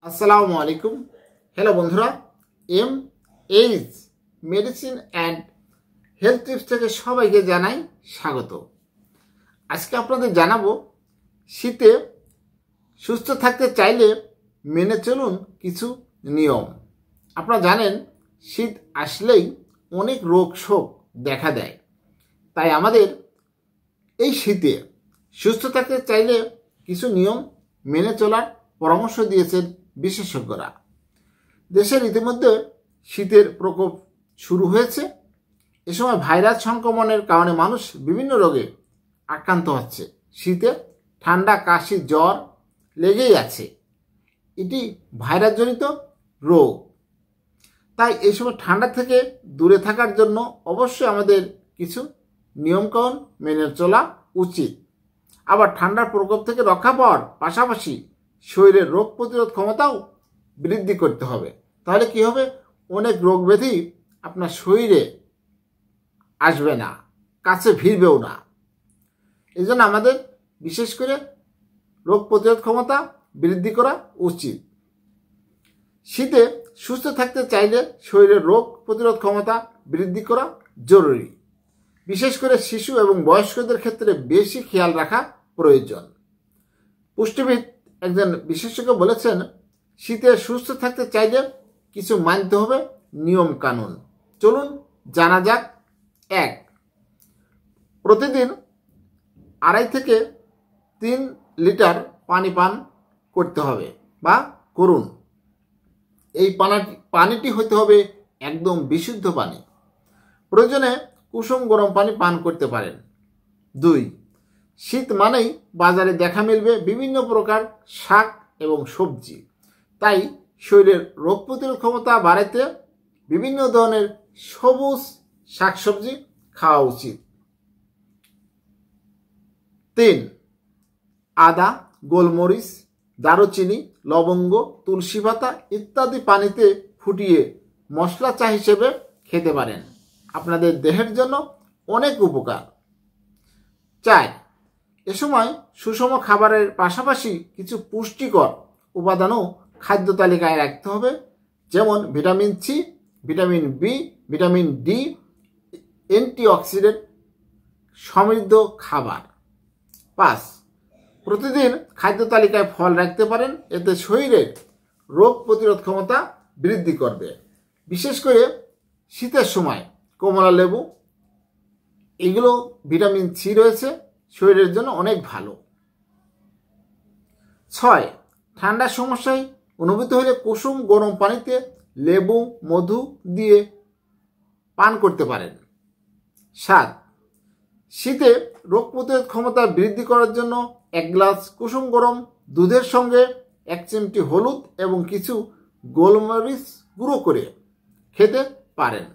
আসসালামু আলাইকুম। হ্যালো বন্ধুরা, M H medicine and health tips থেকে সবাইকে জানাই স্বাগত। আজকে আপনাদের জানাবো শীতে সুস্থ থাকতে চাইলে মেনে চলুন কিছু নিয়ম। আপনারা জানেন শীত আসলেই অনেক রোগ শোক দেখা দেয়, তাই আমাদের এই শীতে সুস্থ থাকতে চাইলে কিছু নিয়ম মেনে চলার পরামর্শ দিয়েছেন বিশেষজ্ঞরা। দেশের ইতিমধ্যে শীতের প্রকোপ শুরু হয়েছে। এ সময় ভাইরাস সংক্রমণের কারণে মানুষ বিভিন্ন রোগে আক্রান্ত হচ্ছে। শীতে ঠান্ডা, কাশি, জ্বর লেগেই আছে। এটি ভাইরাসজনিত রোগ। তাই এই সময় ঠান্ডা থেকে দূরে থাকার জন্য অবশ্যই আমাদের কিছু নিয়মকানুন মেনে চলা উচিত। আবার ঠান্ডার প্রকোপ থেকে রক্ষা পাওয়ার পাশাপাশি শরীরের রোগ প্রতিরোধ ক্ষমতাও বৃদ্ধি করতে হবে। তাহলে কি হবে? অনেক রোগ ব্যাধি আপনার শরীরে আসবে না, কাছে ভিড়বেও না। এই জন্য আমাদের বিশেষ করে রোগ প্রতিরোধ ক্ষমতা বৃদ্ধি করা উচিত। শীতে সুস্থ থাকতে চাইলে শরীরের রোগ প্রতিরোধ ক্ষমতা বৃদ্ধি করা জরুরি। বিশেষ করে শিশু এবং বয়স্কদের ক্ষেত্রে বেশি খেয়াল রাখা প্রয়োজন। পুষ্টিবিদ একজন বিশেষজ্ঞ বলেছেন, শীতে সুস্থ থাকতে চাইলে কিছু মানতে হবে নিয়ম কানুন। চলুন জানা যাক। 1. প্রতিদিন 2.5 থেকে 3 লিটার পানি পান করতে হবে বা করুন। এই পানিটি হতে হবে একদম বিশুদ্ধ পানি। প্রয়োজনে কুসুম গরম পানি পান করতে পারেন। 2. শীত মানেই বাজারে দেখা মিলবে বিভিন্ন প্রকার শাক এবং সবজি। তাই শরীরের রোগ প্রতিরোধ ক্ষমতা বাড়াতে বিভিন্ন ধরনের সবুজ শাকসবজি খাওয়া উচিত। 3. আদা, গোলমরিচ, দারুচিনি, লবঙ্গ, তুলসী পাতা ইত্যাদি পানিতে ফুটিয়ে মশলা চা হিসেবে খেতে পারেন। আপনাদের দেহের জন্য অনেক উপকার। 4. এ সময় সুষম খাবারের পাশাপাশি কিছু পুষ্টিকর উপাদানও খাদ্য তালিকায় রাখতে হবে, যেমন vitamin C, vitamin B, vitamin D, antioxidant সমৃদ্ধ খাবার। 5. প্রতিদিন খাদ্য তালিকায় ফল রাখতে পারেন, এতে শরীরের রোগ প্রতিরোধ ক্ষমতা বৃদ্ধি করবে। বিশেষ করে শীতের সময় কমলা লেবু, এগুলো ভিটামিন সি রয়েছে, শরীরের জন্য অনেক ভালো। 6. ঠান্ডার সমস্যায় অনুভূত হলে কুসুম গরম পানিতে লেবু, মধু দিয়ে পান করতে পারেন। 7. শীতে রোগ প্রতিরোধ ক্ষমতা বৃদ্ধি করার জন্য 1 গ্লাস কুসুম গরম দুধের সঙ্গে 1 চিমটি হলুদ এবং কিছু গোলমরিচ গুঁড়ো করে খেতে পারেন।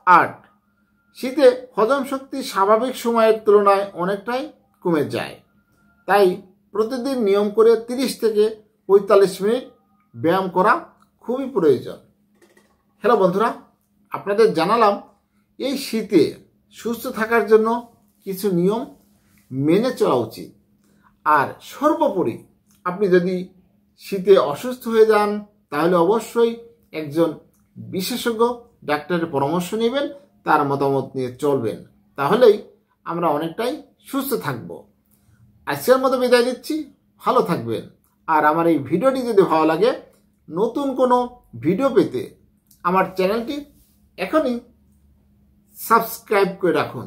8. শীতে হজম শক্তি স্বাভাবিক সময়ের তুলনায় অনেকটাই কমে যায়। তাই প্রতিদিন নিয়ম করে 30 থেকে 45 মিনিট ব্যায়াম করা খুবই প্রয়োজন। হ্যালো বন্ধুরা, আপনাদের জানালাম এই শীতে সুস্থ থাকার জন্য কিছু নিয়ম মেনে চলা উচিত। আর সর্বোপরি আপনি যদি শীতে অসুস্থ হয়ে যান তাহলে অবশ্যই একজন বিশেষজ্ঞ ডাক্তারের পরামর্শ নেবেন, তার মতামত নিয়ে চলবেন। তাহলেই আমরা অনেকটাই সুস্থ থাকব। আজকের মতো বিদায় নিচ্ছি। ভালো থাকবেন। আর আমার এই ভিডিওটি যদি ভালো লাগে, নতুন কোনো ভিডিও পেতে আমার চ্যানেলটি এখনই সাবস্ক্রাইব করে রাখুন,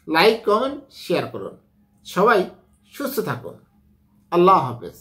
লাইক, কমেন্ট, শেয়ার করুন। সবাই সুস্থ থাকুন। আল্লাহ হাফেজ।